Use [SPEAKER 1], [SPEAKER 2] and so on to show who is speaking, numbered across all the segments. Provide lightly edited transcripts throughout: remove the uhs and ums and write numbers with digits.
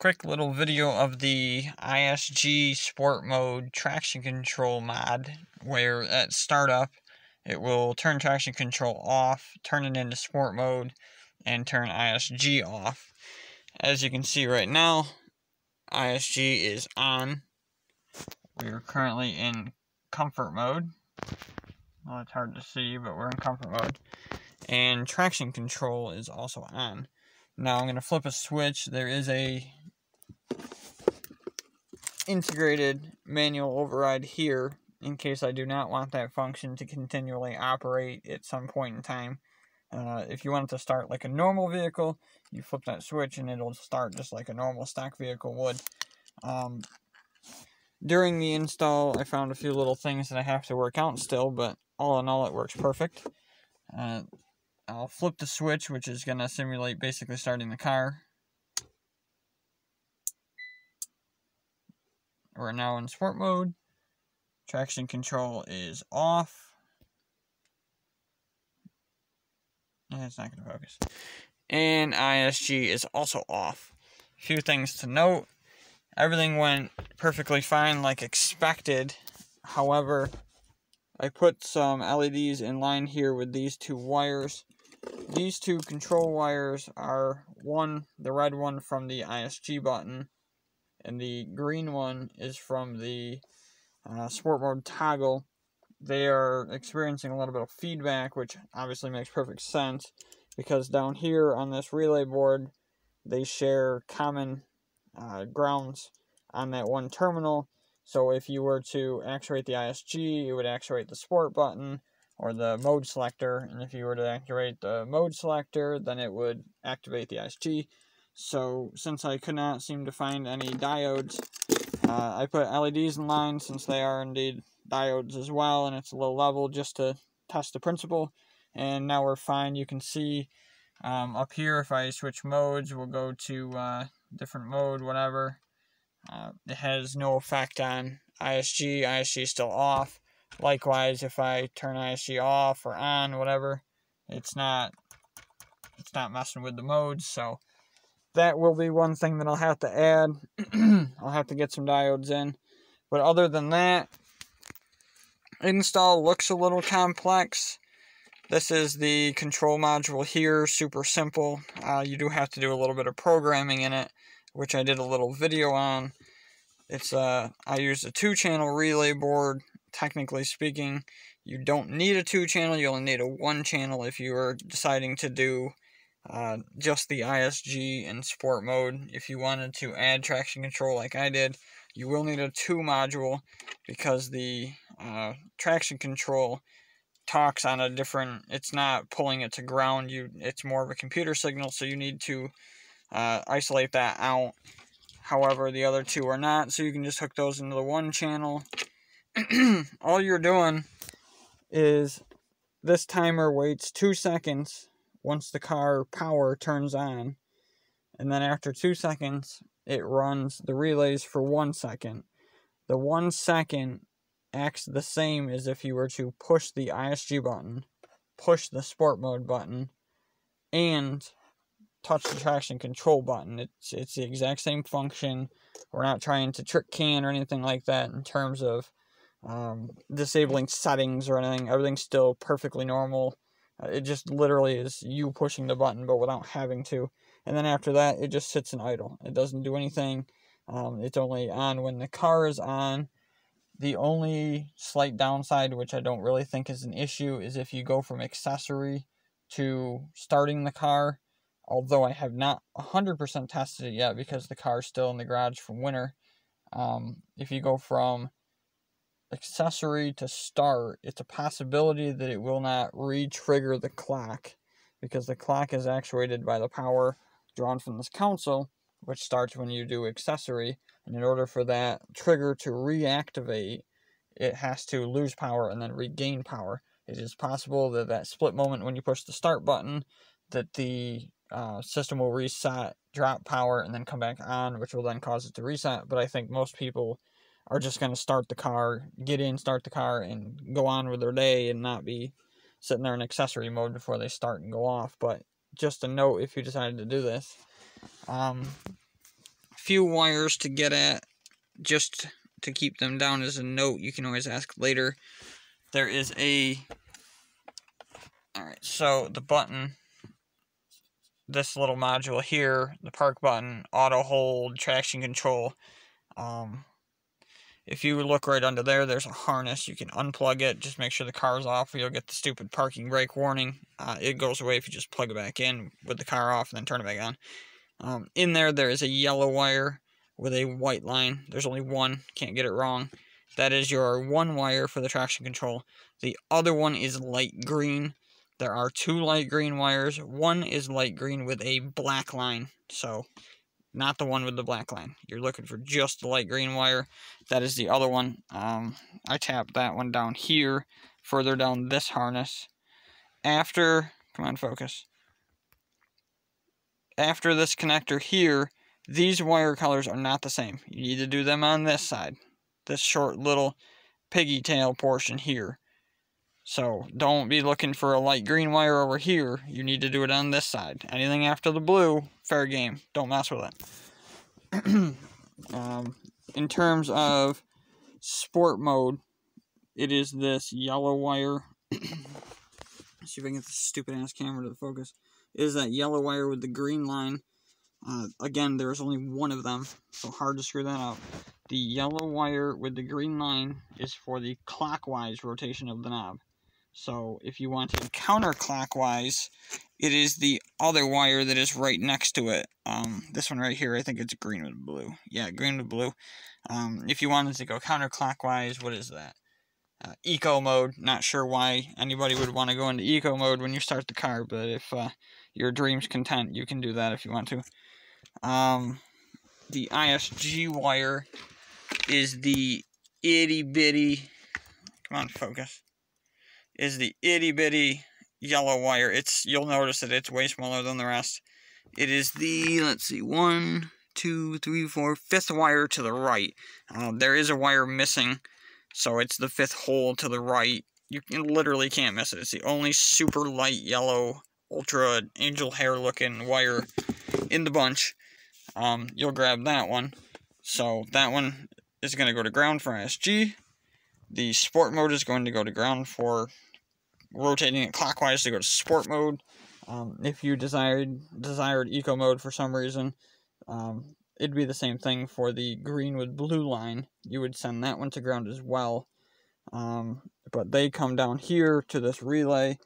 [SPEAKER 1] quick little video of the ISG Sport Mode traction control mod, where at startup it will turn traction control off, turn it into sport mode, and turn ISG off. As you can see right now, ISG is on. We are currently in comfort mode. Well, it's hard to see, but we're in comfort mode. And traction control is also on. Now I'm going to flip a switch. There is a integrated manual override here in case I do not want that function to continually operate at some point in time. If you want it to start like a normal vehicle, you flip that switch and it'll start just like a normal stock vehicle would. During the install, I found a few little things that I have to work out still, but all in all, it works perfect. I'll flip the switch, which is going to simulate basically starting the car. We're now in sport mode. Traction control is off. It's not going to focus. And ISG is also off. A few things to note. Everything went perfectly fine like expected. However, I put some LEDs in line here with these two wires. These two control wires are the red one from the ISG button, and the green one is from the sport mode toggle. They are experiencing a little bit of feedback, which obviously makes perfect sense, because down here on this relay board, they share common grounds on that one terminal. So if you were to actuate the ISG, it would actuate the sport button or the mode selector, and if you were to activate the mode selector, then it would activate the ISG. So since I could not seem to find any diodes, I put LEDs in line, since they are indeed diodes as well, and it's a low level just to test the principle. And now we're fine. You can see up here, if I switch modes, we'll go to different mode, whatever. It has no effect on ISG. ISG is still off. Likewise, if I turn ISG off or on, whatever, it's not messing with the modes. So that will be one thing that I'll have to add. I'll have to get some diodes in. But other than that, install looks a little complex. This is the control module here, super simple. You do have to do a little bit of programming in it, which I did a little video on. It's I used a 2-channel relay board. Technically speaking, you don't need a 2-channel, you only need a 1-channel if you are deciding to do just the ISG in sport mode. If you wanted to add traction control like I did, you will need a 2 module, because the traction control talks on a different, it's not pulling it to ground, it's more of a computer signal, so you need to isolate that out. However, the other 2 are not, so you can just hook those into the 1 channel. All you're doing is this timer waits 2 seconds once the car power turns on, and then after 2 seconds it runs the relays for 1 second. The 1 second acts the same as if you were to push the ISG button, push the sport mode button, and touch the traction control button. It's the exact same function. We're not trying to trick can or anything like that in terms of disabling settings or anything. Everything's still perfectly normal. It just literally is you pushing the button, but without having to. And then after that, it just sits in idle. It doesn't do anything. It's only on when the car is on. The only slight downside, which I don't really think is an issue, is if you go from accessory to starting the car. Although I have not 100% tested it yet, because the car is still in the garage from winter. If you go from accessory to start, it's a possibility that it will not re-trigger the clock, because the clock is actuated by the power drawn from this console, which starts when you do accessory. And in order for that trigger to reactivate, it has to lose power and then regain power. It is possible that that split moment when you push the start button, that the system will reset, drop power, and then come back on, which will then cause it to reset. But I think most people are just going to start the car, get in, start the car, and go on with their day and not be sitting there in accessory mode before they start and go off. But just a note, if you decided to do this, few wires to get at, just to keep them down as a note. You can always ask later. There is a... Alright, so the button, this little module here, the park button, auto hold, traction control. If you look right under there, there's a harness. You can unplug it. Just make sure the car's off, or you'll get the stupid parking brake warning. It goes away if you just plug it back in with the car off and then turn it back on. In there is a yellow wire with a white line. There's only one. Can't get it wrong. That is your one wire for the traction control. The other one is light green. There are two light green wires. One is light green with a black line. So, not the one with the black line. You're looking for just the light green wire. That is the other one. I tapped that one down here, further down this harness. Come on, focus. After this connector here, these wire colors are not the same. You need to do them on this side. This short little piggy tail portion here. So, don't be looking for a light green wire over here. You need to do it on this side. Anything after the blue, fair game. Don't mess with it. In terms of sport mode, it is this yellow wire. Let's see if I can get this stupid-ass camera to the focus. It is that yellow wire with the green line. Again, there's only one of them, so hard to screw that up. The yellow wire with the green line is for the clockwise rotation of the knob. So, if you want it counterclockwise, it is the other wire that is right next to it. This one right here, I think it's green with blue. Yeah, green with blue. If you wanted to go counterclockwise, what is that? Eco mode. Not sure why anybody would want to go into eco mode when you start the car, but if your dream's content, you can do that if you want to. The ISG wire is the itty-bitty... Come on, focus. Is the itty-bitty yellow wire. You'll notice that it's way smaller than the rest. It is the, let's see, 1, 2, 3, 4, fifth wire to the right. There is a wire missing, so it's the fifth hole to the right. You literally can't miss it. It's the only super light yellow, ultra angel hair looking wire in the bunch. You'll grab that one. So that one is going to go to ground for ISG. The sport mode is going to go to ground for rotating it clockwise to go to sport mode. If you desired eco mode for some reason, it'd be the same thing for the green with blue line. You would send that one to ground as well. But they come down here to this relay.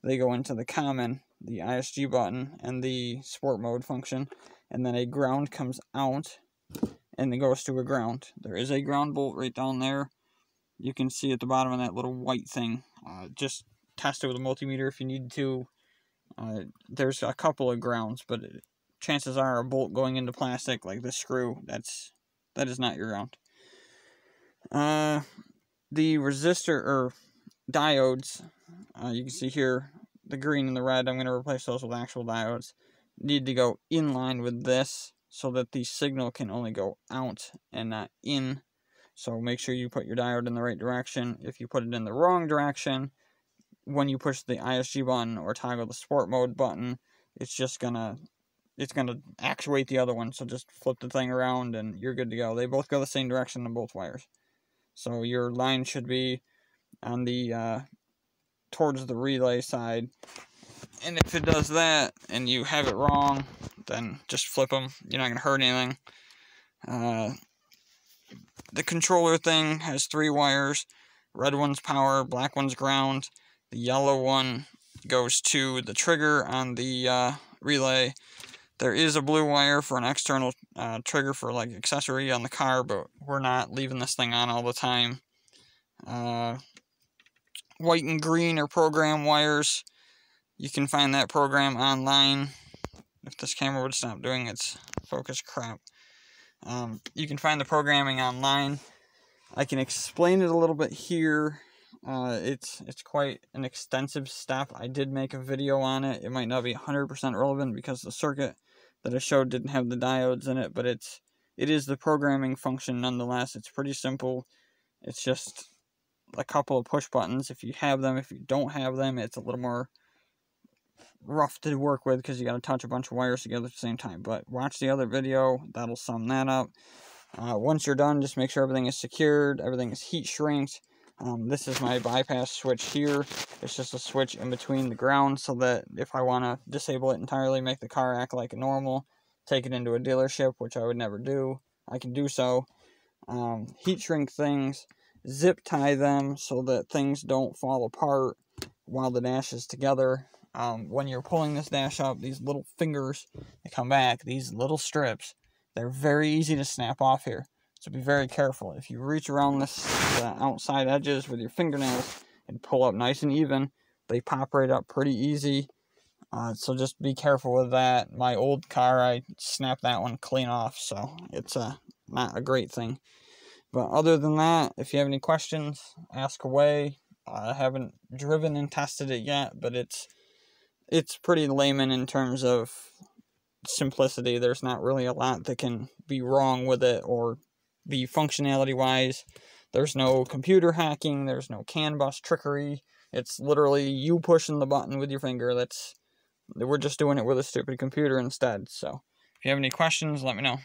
[SPEAKER 1] They go into the common, the ISG button, and the sport mode function. And then a ground comes out, and it goes to a ground. There is a ground bolt right down there. You can see at the bottom of that little white thing. Just test it with a multimeter if you need to. There's a couple of grounds, but chances are a bolt going into plastic like this screw, that is not your ground. The resistor or diodes, you can see here the green and the red. I'm going to replace those with actual diodes. Need to go in line with this so that the signal can only go out and not in. So make sure you put your diode in the right direction. If you put it in the wrong direction, when you push the ISG button or toggle the sport mode button, it's gonna actuate the other one. So just flip the thing around and you're good to go. They both go the same direction on both wires. So your line should be on the towards the relay side. And if it does that and you have it wrong, then just flip them. You're not gonna hurt anything. The controller thing has 3 wires. Red one's power, black one's ground. The yellow one goes to the trigger on the relay. There is a blue wire for an external trigger for like accessory on the car, but we're not leaving this thing on all the time. White and green are program wires. You can find that program online. If this camera would stop doing its focus crap. You can find the programming online. I can explain it a little bit here. It's quite an extensive step. I did make a video on it. It might not be 100% relevant because the circuit that I showed didn't have the diodes in it, but it is the programming function nonetheless. It's pretty simple. It's just a couple of push buttons. If you have them, if you don't have them, it's a little more rough to work with because you got to touch a bunch of wires together at the same time. But watch the other video, that'll sum that up. Once you're done, just make sure everything is secured, everything is heat shrinked. This is my bypass switch here. It's just a switch in between the ground so that if I want to disable it entirely, make the car act like normal, take it into a dealership, which I would never do, I can do so. Heat shrink things, zip tie them so that things don't fall apart while the dash is together. When you're pulling this dash up, these little fingers that come back, these little strips, they're very easy to snap off here. So be very careful. If you reach around the outside edges with your fingernails and pull up nice and even, they pop right up pretty easy. So just be careful with that. My old car, I snapped that one clean off, so it's not a great thing. But other than that, if you have any questions, ask away. I haven't driven and tested it yet, but it's pretty layman in terms of simplicity. There's not really a lot that can be wrong with it or be functionality wise. There's no computer hacking, there's no CAN bus trickery. It's literally you pushing the button with your finger. We're just doing it with a stupid computer instead. So if you have any questions, let me know.